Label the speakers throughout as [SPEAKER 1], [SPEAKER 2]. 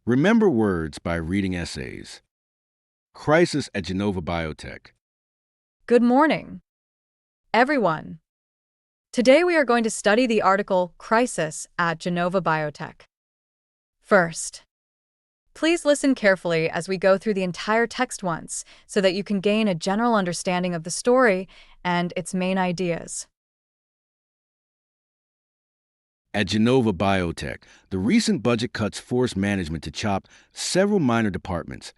[SPEAKER 1] Remember words by reading essays. Crisis at Genova Biotech.
[SPEAKER 2] Good morning, everyone. Today we are going to study the article Crisis at Genova Biotech. First, please listen carefully as we go through the entire text once so that you can gain a general understanding of the story and its main ideas.
[SPEAKER 1] At Genova Biotech, the recent budget cuts forced management to chop several minor departments,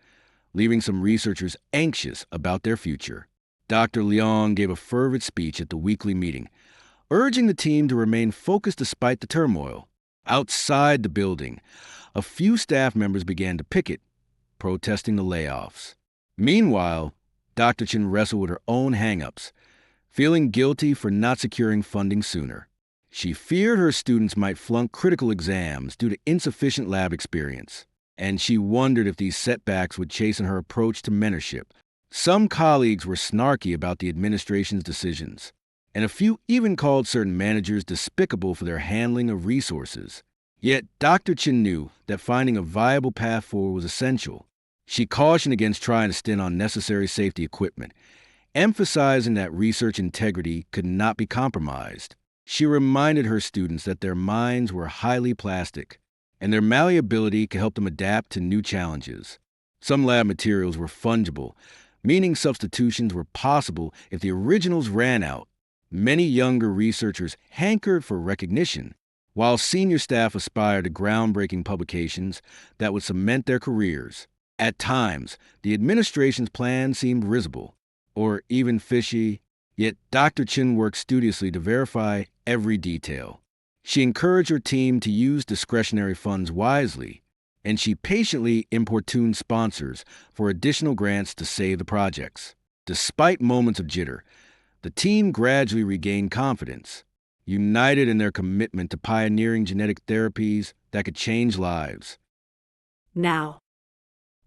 [SPEAKER 1] leaving some researchers anxious about their future. Dr. Leong gave a fervid speech at the weekly meeting, urging the team to remain focused despite the turmoil. Outside the building, a few staff members began to picket, protesting the layoffs. Meanwhile, Dr. Chen wrestled with her own hang-ups, feeling guilty for not securing funding sooner. She feared her students might flunk critical exams due to insufficient lab experience, and she wondered if these setbacks would chasten her approach to mentorship. Some colleagues were snarky about the administration's decisions, and a few even called certain managers despicable for their handling of resources. Yet Dr. Chen knew that finding a viable path forward was essential. She cautioned against trying to stint on necessary safety equipment, emphasizing that research integrity could not be compromised. She reminded her students that their minds were highly plastic, and their malleability could help them adapt to new challenges. Some lab materials were fungible, meaning substitutions were possible if the originals ran out. Many younger researchers hankered for recognition, while senior staff aspired to groundbreaking publications that would cement their careers. At times, the administration's plan seemed risible, or even fishy, yet Dr. Chen worked studiously to verify every detail. She encouraged her team to use discretionary funds wisely, and she patiently importuned sponsors for additional grants to save the projects. Despite moments of jitter, the team gradually regained confidence, united in their commitment to pioneering genetic therapies that could change lives.
[SPEAKER 2] Now,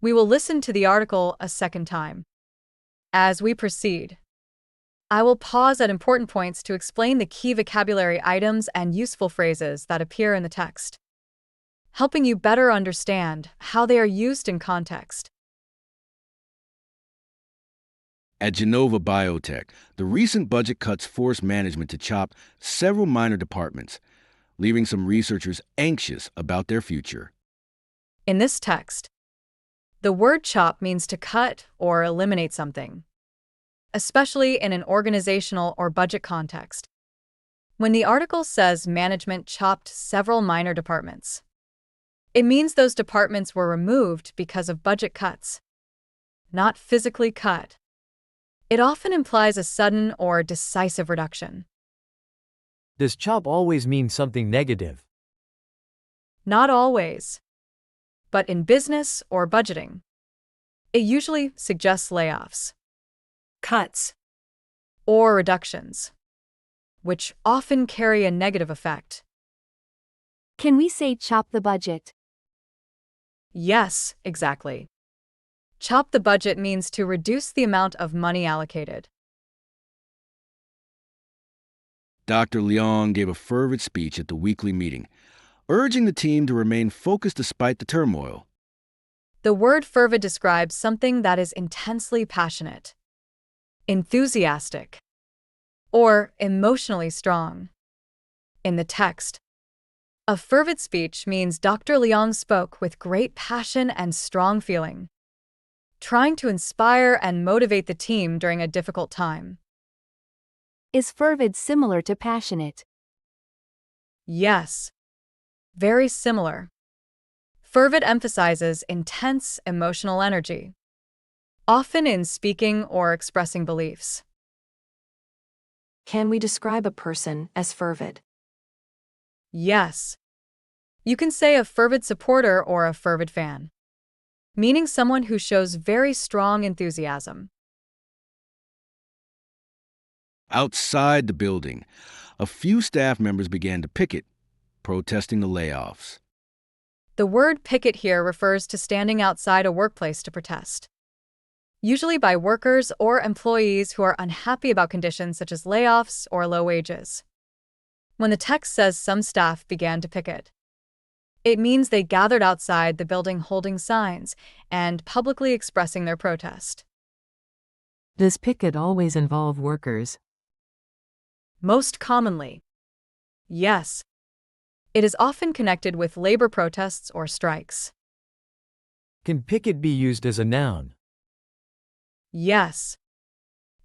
[SPEAKER 2] we will listen to the article a second time. As we proceed, I will pause at important points to explain the key vocabulary items and useful phrases that appear in the text, helping you better understand how they are used in context.
[SPEAKER 1] At Genova Biotech, the recent budget cuts forced management to chop several minor departments, leaving some researchers anxious about their future.
[SPEAKER 2] In this text, the word chop means to cut or eliminate something, especially in an organizational or budget context. When the article says management chopped several minor departments, it means those departments were removed because of budget cuts, not physically cut. It often implies a sudden or decisive reduction.
[SPEAKER 3] Does chop always mean something negative?
[SPEAKER 2] Not always, but in business or budgeting, it usually suggests layoffs, cuts, or reductions, which often carry a negative effect.
[SPEAKER 4] Can we say chop the budget?
[SPEAKER 2] Yes, exactly. Chop the budget means to reduce the amount of money allocated.
[SPEAKER 1] Dr. Leong gave a fervid speech at the weekly meeting, urging the team to remain focused despite the turmoil.
[SPEAKER 2] The word fervid describes something that is intensely passionate, enthusiastic, or emotionally strong. In the text, a fervid speech means Dr. Leong spoke with great passion and strong feeling, trying to inspire and motivate the team during a difficult time.
[SPEAKER 4] Is fervid similar to passionate?
[SPEAKER 2] Yes, very similar. Fervid emphasizes intense emotional energy, often in speaking or expressing beliefs.
[SPEAKER 5] Can we describe a person as fervid?
[SPEAKER 2] Yes. You can say a fervid supporter or a fervid fan, meaning someone who shows very strong enthusiasm.
[SPEAKER 1] Outside the building, a few staff members began to picket, protesting the layoffs.
[SPEAKER 2] The word picket here refers to standing outside a workplace to protest, usually by workers or employees who are unhappy about conditions such as layoffs or low wages. When the text says some staff began to picket, It means they gathered outside the building holding signs and publicly expressing their protest.
[SPEAKER 6] Does picket always involve workers?
[SPEAKER 2] Most commonly, yes. It is often connected with labor protests or strikes.
[SPEAKER 3] Can picket be used as a noun?
[SPEAKER 2] Yes.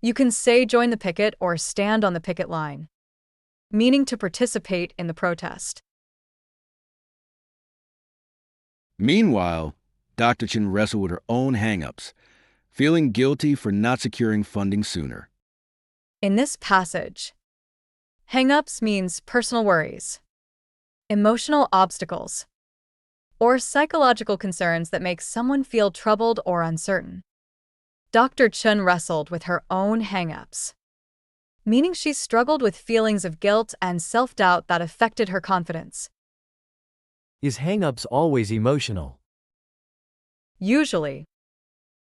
[SPEAKER 2] You can say join the picket or stand on the picket line, meaning to participate in the protest.
[SPEAKER 1] Meanwhile, Dr. Chen wrestled with her own hang-ups, feeling guilty for not securing funding sooner.
[SPEAKER 2] In this passage, hang-ups means personal worries, emotional obstacles, or psychological concerns that make someone feel troubled or uncertain. Dr. Chen wrestled with her own hang-ups, meaning she struggled with feelings of guilt and self-doubt that affected her confidence.
[SPEAKER 3] Is hang-ups always emotional?
[SPEAKER 2] Usually,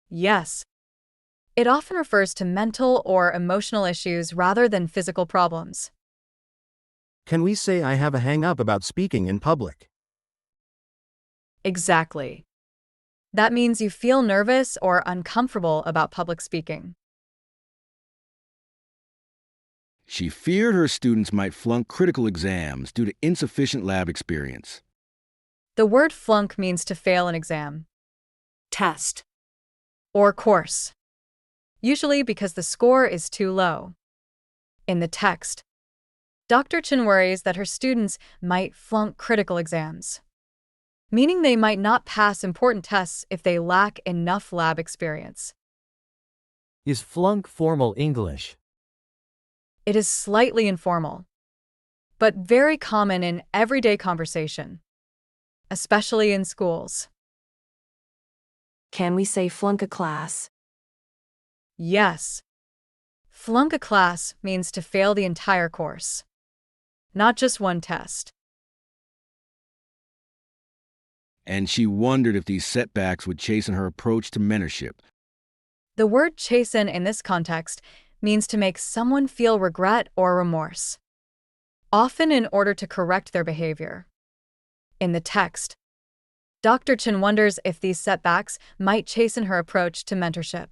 [SPEAKER 2] yes. It often refers to mental or emotional issues rather than physical problems.
[SPEAKER 7] Can we say I have a hang-up about speaking in public?
[SPEAKER 2] Exactly. That means you feel nervous or uncomfortable about public speaking.
[SPEAKER 1] She feared her students might flunk critical exams due to insufficient lab experience.
[SPEAKER 2] The word flunk means to fail an exam, test, or course, usually because the score is too low. In the text, Dr. Chen worries that her students might flunk critical exams, meaning they might not pass important tests if they lack enough lab experience.
[SPEAKER 3] Is flunk formal English?
[SPEAKER 2] It is slightly informal, but very common in everyday conversation, especially in schools.
[SPEAKER 5] Can we say flunk a class?
[SPEAKER 2] Yes. Flunk a class means to fail the entire course, not just one test.
[SPEAKER 1] And she wondered if these setbacks would chasten her approach to mentorship.
[SPEAKER 2] The word chasten in this context means to make someone feel regret or remorse, often in order to correct their behavior. In the text, Dr. Chen wonders if these setbacks might chasten her approach to mentorship,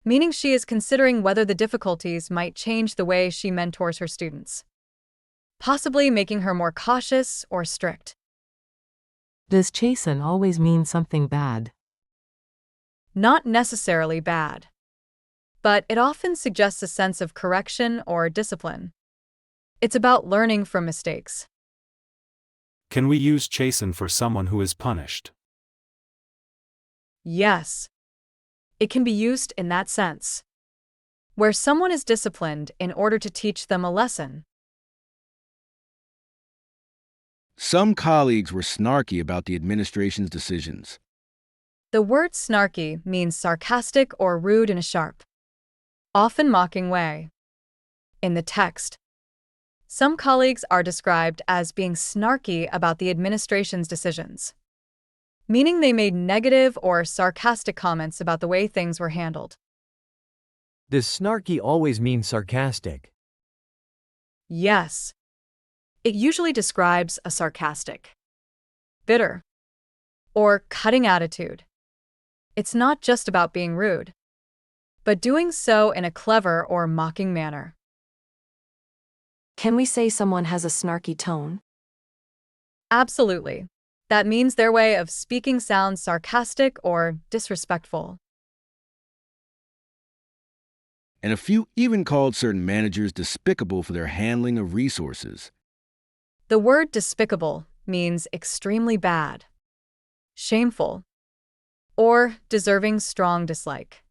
[SPEAKER 2] meaning she is considering whether the difficulties might change the way she mentors her students, possibly making her more cautious or strict.
[SPEAKER 6] Does chasten always mean something bad?
[SPEAKER 2] Not necessarily bad, but it often suggests a sense of correction or discipline. It's about learning from mistakes.
[SPEAKER 8] Can we use chasten for someone who is punished?
[SPEAKER 2] Yes. It can be used in that sense, where someone is disciplined in order to teach them a lesson.
[SPEAKER 1] Some colleagues were snarky about the administration's decisions.
[SPEAKER 2] The word snarky means sarcastic or rude in a sharp, often mocking way. In the text, some colleagues are described as being snarky about the administration's decisions, meaning they made negative or sarcastic comments about the way things were handled.
[SPEAKER 3] Does snarky always mean sarcastic?
[SPEAKER 2] Yes. It usually describes a sarcastic, bitter, or cutting attitude. It's not just about being rude, but doing so in a clever or mocking manner.
[SPEAKER 5] Can we say someone has a snarky tone?
[SPEAKER 2] Absolutely. That means their way of speaking sounds sarcastic or disrespectful.
[SPEAKER 1] And a few even called certain managers despicable for their handling of resources.
[SPEAKER 2] The word despicable means extremely bad, shameful, or deserving strong dislike.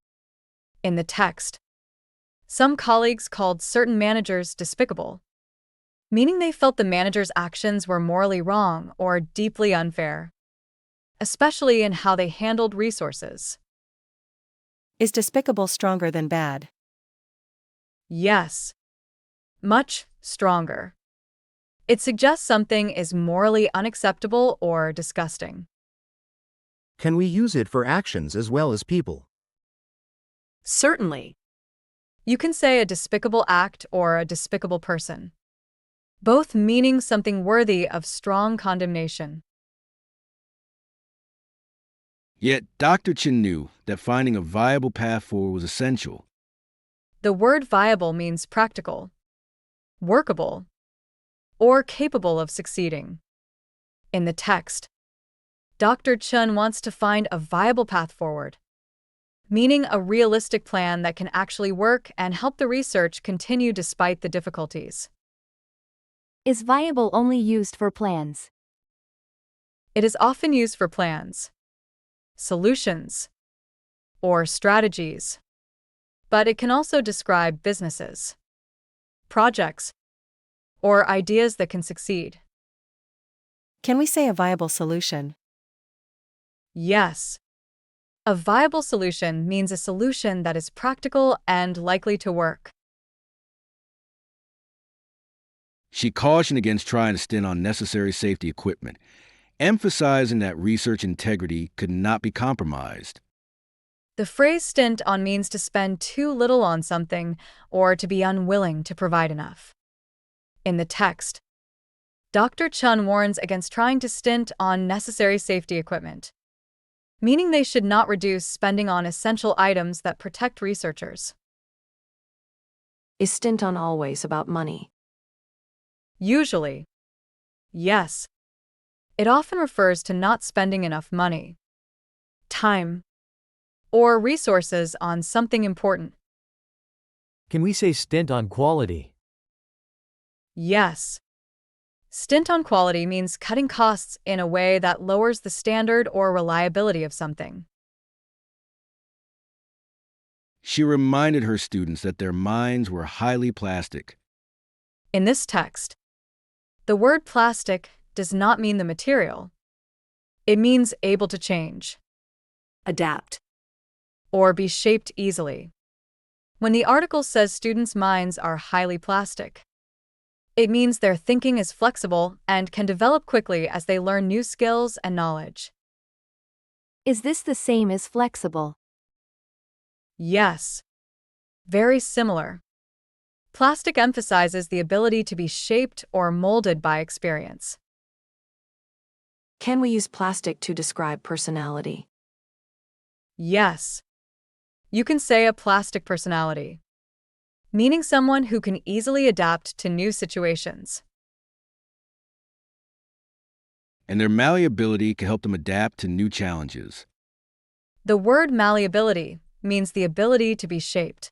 [SPEAKER 2] In the text, some colleagues called certain managers despicable, meaning they felt the manager's actions were morally wrong or deeply unfair, especially in how they handled resources.
[SPEAKER 9] Is despicable stronger than bad?
[SPEAKER 2] Yes. Much stronger. It suggests something is morally unacceptable or disgusting.
[SPEAKER 7] Can we use it for actions as well as people?
[SPEAKER 2] Certainly. You can say a despicable act or a despicable person, both meaning something worthy of strong condemnation.
[SPEAKER 1] Yet Dr. Chen knew that finding a viable path forward was essential.
[SPEAKER 2] The word viable means practical, workable, or capable of succeeding. In the text, Dr. Chen wants to find a viable path forward, meaning a realistic plan that can actually work and help the research continue despite the difficulties.
[SPEAKER 4] Is viable only used for plans?
[SPEAKER 2] It is often used for plans, solutions, or strategies, but it can also describe businesses, projects, or ideas that can succeed.
[SPEAKER 9] Can we say a viable solution?
[SPEAKER 2] Yes. A viable solution means a solution that is practical and likely to work.
[SPEAKER 1] She cautioned against trying to stint on necessary safety equipment, emphasizing that research integrity could not be compromised.
[SPEAKER 2] The phrase stint on means to spend too little on something or to be unwilling to provide enough. In the text, Dr. Chen warns against trying to stint on necessary safety equipment, meaning they should not reduce spending on essential items that protect researchers.
[SPEAKER 5] Is stint on always about money?
[SPEAKER 2] Usually, yes. It often refers to not spending enough money, time, or resources on something important.
[SPEAKER 3] Can we say stint on quality?
[SPEAKER 2] Yes. Stint on quality means cutting costs in a way that lowers the standard or reliability of something.
[SPEAKER 1] She reminded her students that their minds were highly plastic.
[SPEAKER 2] In this text, the word plastic does not mean the material. It means able to change,
[SPEAKER 5] Adapt.
[SPEAKER 2] or be shaped easily. When the article says students' minds are highly plastic, it means their thinking is flexible and can develop quickly as they learn new skills and knowledge.
[SPEAKER 4] Is this the same as flexible?
[SPEAKER 2] Yes. Very similar. Plastic emphasizes the ability to be shaped or molded by experience.
[SPEAKER 5] Can we use plastic to describe personality?
[SPEAKER 2] Yes. You can say a plastic personality, meaning someone who can easily adapt to new situations.
[SPEAKER 1] And their malleability can help them adapt to new challenges.
[SPEAKER 2] The word malleability means the ability to be shaped,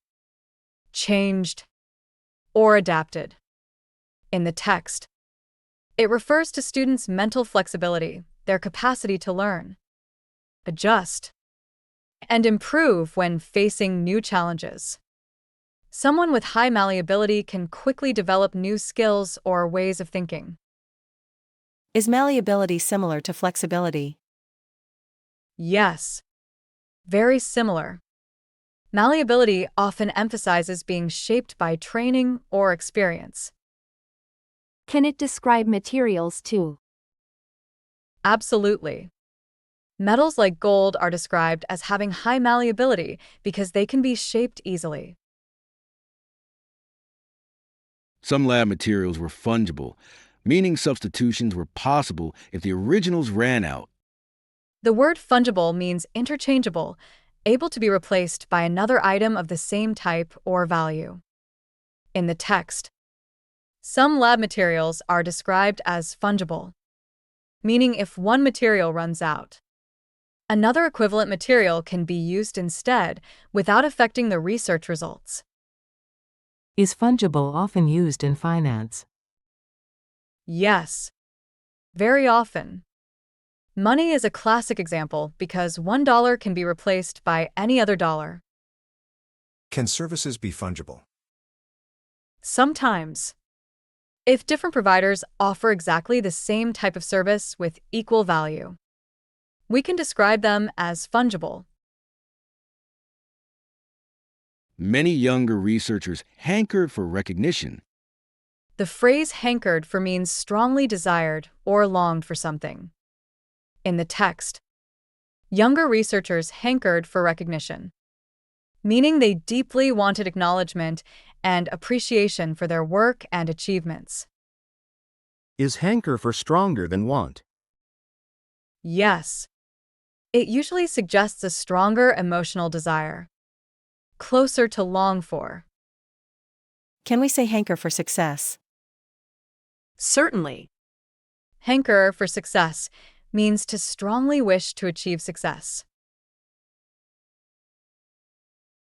[SPEAKER 2] changed, or adapted. In the text, it refers to students' mental flexibility, their capacity to learn, adjust, and improve when facing new challenges. Someone with high malleability can quickly develop new skills or ways of thinking.
[SPEAKER 9] Is malleability similar to flexibility?
[SPEAKER 2] Yes. Very similar. Malleability often emphasizes being shaped by training or experience.
[SPEAKER 4] Can it describe materials too?
[SPEAKER 2] Absolutely. Metals like gold are described as having high malleability because they can be shaped easily.
[SPEAKER 1] Some lab materials were fungible, meaning substitutions were possible if the originals ran out.
[SPEAKER 2] The word fungible means interchangeable, able to be replaced by another item of the same type or value. In the text, some lab materials are described as fungible, meaning if one material runs out, another equivalent material can be used instead without affecting the research results.
[SPEAKER 6] Is fungible often used in finance?
[SPEAKER 2] Yes. Very often. Money is a classic example because $1 can be replaced by any other dollar.
[SPEAKER 10] Can services be fungible?
[SPEAKER 2] Sometimes. If different providers offer exactly the same type of service with equal value, we can describe them as fungible.
[SPEAKER 1] Many younger researchers hankered for recognition.
[SPEAKER 2] The phrase hankered for means strongly desired or longed for something. In the text, younger researchers hankered for recognition, meaning they deeply wanted acknowledgement and appreciation for their work and achievements.
[SPEAKER 7] Is hanker for stronger than want?
[SPEAKER 2] Yes. It usually suggests a stronger emotional desire, closer to long for.
[SPEAKER 9] Can we say hanker for success?
[SPEAKER 5] Certainly.
[SPEAKER 2] Hanker for success means to strongly wish to achieve success.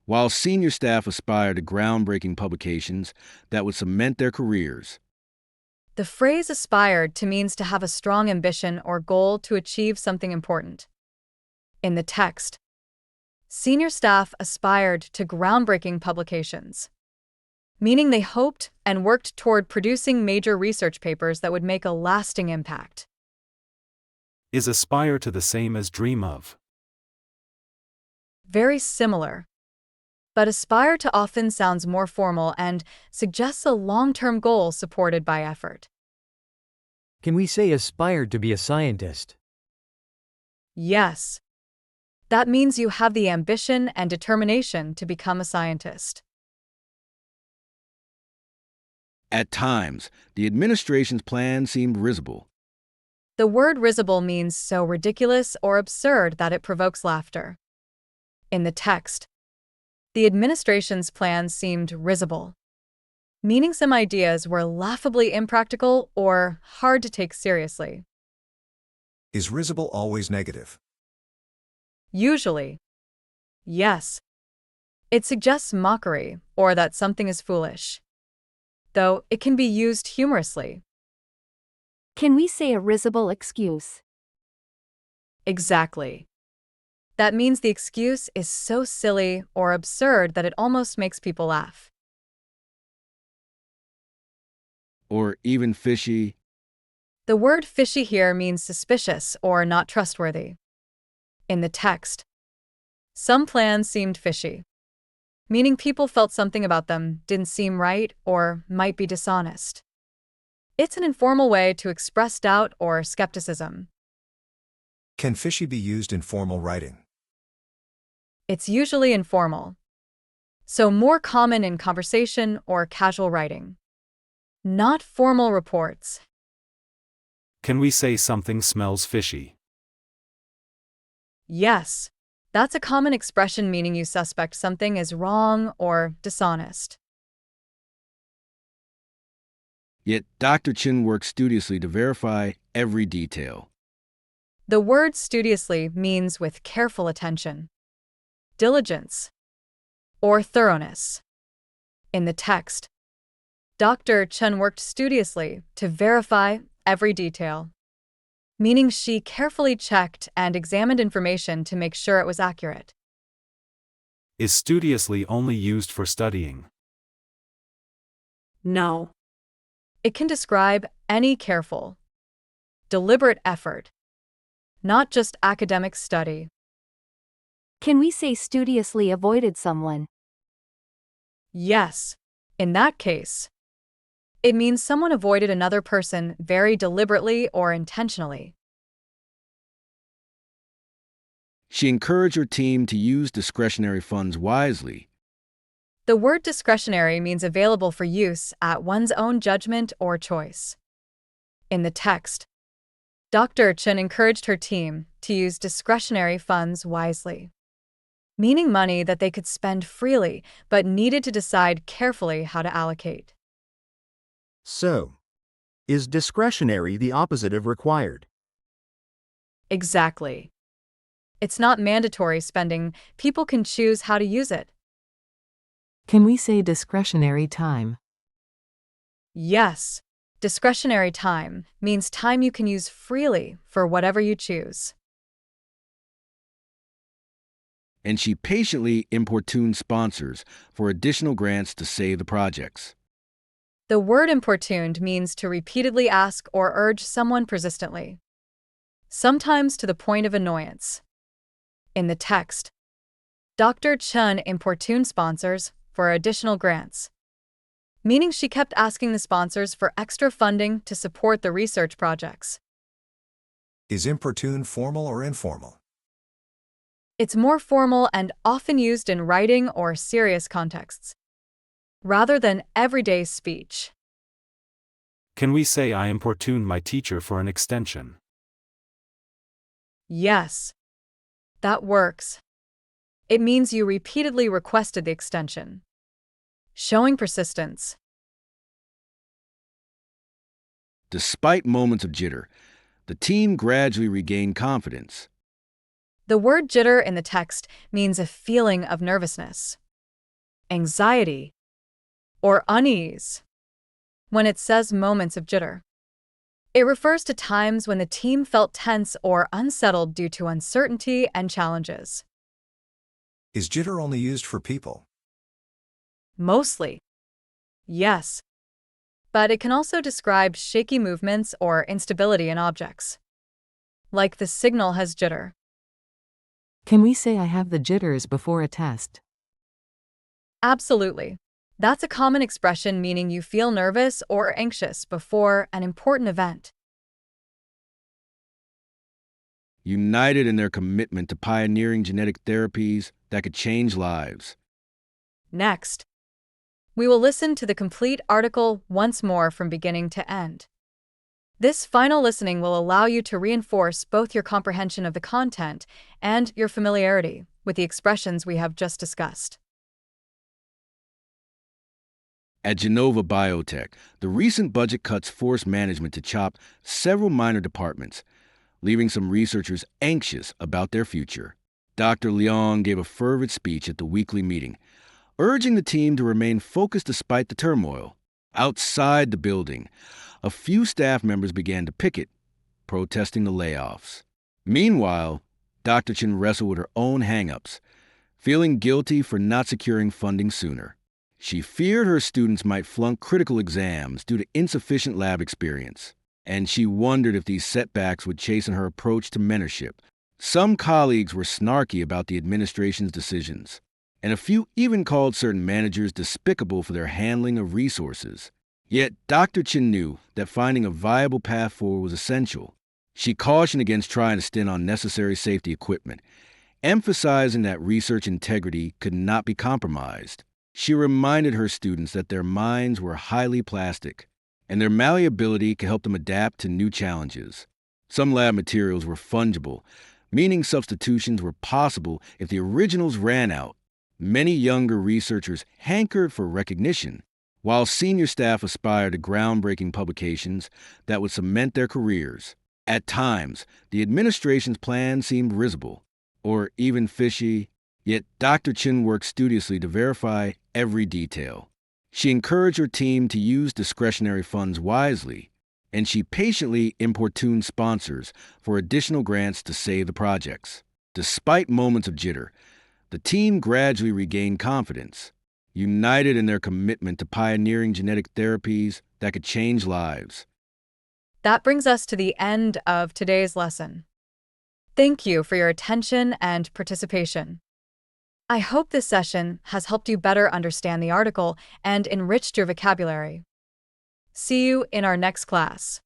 [SPEAKER 1] While senior staff aspire to groundbreaking publications that would cement their careers,
[SPEAKER 2] The phrase aspired to means to have a strong ambition or goal to achieve something important. In the text, senior staff aspired to groundbreaking publications, meaning they hoped and worked toward producing major research papers that would make a lasting impact.
[SPEAKER 8] Is aspire to the same as dream of?
[SPEAKER 2] Very similar. But aspire to often sounds more formal and suggests a long-term goal supported by effort.
[SPEAKER 3] Can we say aspired to be a scientist?
[SPEAKER 2] Yes. That means you have the ambition and determination to become a scientist.
[SPEAKER 1] at times, the administration's plan seemed risible.
[SPEAKER 2] The word risible means so ridiculous or absurd that it provokes laughter. In the text, the administration's plan seemed risible, meaning some ideas were laughably impractical or hard to take seriously.
[SPEAKER 10] Is risible always negative?
[SPEAKER 2] Usually, yes. It suggests mockery or that something is foolish, though it can be used humorously.
[SPEAKER 4] Can we say a risible excuse?
[SPEAKER 2] Exactly. That means the excuse is so silly or absurd that it almost makes people laugh.
[SPEAKER 1] Or even fishy.
[SPEAKER 2] The word fishy here means suspicious or not trustworthy. In the text, some plans seemed fishy, meaning people felt something about them didn't seem right or might be dishonest. It's an informal way to express doubt or skepticism.
[SPEAKER 10] Can fishy be used in formal writing?
[SPEAKER 2] It's usually informal, so more common in conversation or casual writing, not formal reports.
[SPEAKER 8] Can we say something smells fishy?
[SPEAKER 2] Yes, that's a common expression meaning you suspect something is wrong or dishonest.
[SPEAKER 1] Yet Dr. Chin worked studiously to verify every detail.
[SPEAKER 2] The word studiously means with careful attention, diligence, or thoroughness. In the text, Dr. Chen worked studiously to verify every detail, meaning she carefully checked and examined information to make sure it was accurate.
[SPEAKER 8] Is studiously only used for studying?
[SPEAKER 5] No.
[SPEAKER 2] It can describe any careful, deliberate effort, not just academic study.
[SPEAKER 4] Can we say studiously avoided someone?
[SPEAKER 2] Yes, in that case, it means someone avoided another person very deliberately or intentionally.
[SPEAKER 1] She encouraged her team to use discretionary funds wisely.
[SPEAKER 2] The word discretionary means available for use at one's own judgment or choice. In the text, Dr. Chen encouraged her team to use discretionary funds wisely, meaning money that they could spend freely but needed to decide carefully how to allocate.
[SPEAKER 7] So, is discretionary the opposite of required?
[SPEAKER 2] Exactly. It's not mandatory spending, people can choose how to use it.
[SPEAKER 6] Can we say discretionary time?
[SPEAKER 2] Yes, discretionary time means time you can use freely for whatever you choose.
[SPEAKER 1] And she patiently importuned sponsors for additional grants to save the projects.
[SPEAKER 2] The word importuned means to repeatedly ask or urge someone persistently, sometimes to the point of annoyance. In the text, Dr. Chen importuned sponsors for additional grants, meaning she kept asking the sponsors for extra funding to support the research projects.
[SPEAKER 10] Is importune formal or informal?
[SPEAKER 2] It's more formal and often used in writing or serious contexts, rather than everyday speech.
[SPEAKER 8] Can we say I importuned my teacher for an extension?
[SPEAKER 2] Yes. That works. It means you repeatedly requested the extension, showing persistence.
[SPEAKER 1] Despite moments of jitter, the team gradually regained confidence.
[SPEAKER 2] The word jitter in the text means a feeling of nervousness, anxiety, or unease. When it says moments of jitter, it refers to times when the team felt tense or unsettled due to uncertainty and challenges.
[SPEAKER 10] Is jitter only used for people?
[SPEAKER 2] Mostly, yes, but it can also describe shaky movements or instability in objects. Like the signal has jitter.
[SPEAKER 6] Can we say I have the jitters before a test?
[SPEAKER 2] Absolutely. That's a common expression meaning you feel nervous or anxious before an important event.
[SPEAKER 1] United in their commitment to pioneering genetic therapies that could change lives.
[SPEAKER 2] Next, we will listen to the complete article once more from beginning to end. This final listening will allow you to reinforce both your comprehension of the content and your familiarity with the expressions we have just discussed.
[SPEAKER 1] At Genova Biotech, the recent budget cuts forced management to chop several minor departments, leaving some researchers anxious about their future. Dr. Leon gave a fervid speech at the weekly meeting, urging the team to remain focused despite the turmoil. Outside the building, a few staff members began to picket, protesting the layoffs. Meanwhile, Dr. Chen wrestled with her own hang-ups, feeling guilty for not securing funding sooner. She feared her students might flunk critical exams due to insufficient lab experience, and she wondered if these setbacks would chasten her approach to mentorship. Some colleagues were snarky about the administration's decisions, and a few even called certain managers despicable for their handling of resources. Yet Dr. Chen knew that finding a viable path forward was essential. She cautioned against trying to stint on necessary safety equipment, emphasizing that research integrity could not be compromised. She reminded her students that their minds were highly plastic, and their malleability could help them adapt to new challenges. Some lab materials were fungible, meaning substitutions were possible if the originals ran out. Many younger researchers hankered for recognition, while senior staff aspired to groundbreaking publications that would cement their careers. At times, the administration's plan seemed risible, or even fishy, yet Dr. Chen worked studiously to verify every detail. She encouraged her team to use discretionary funds wisely, and she patiently importuned sponsors for additional grants to save the projects. Despite moments of jitter, the team gradually regained confidence, united in their commitment to pioneering genetic therapies that could change lives.
[SPEAKER 2] That brings us to the end of today's lesson. Thank you for your attention and participation. I hope this session has helped you better understand the article and enriched your vocabulary. See you in our next class.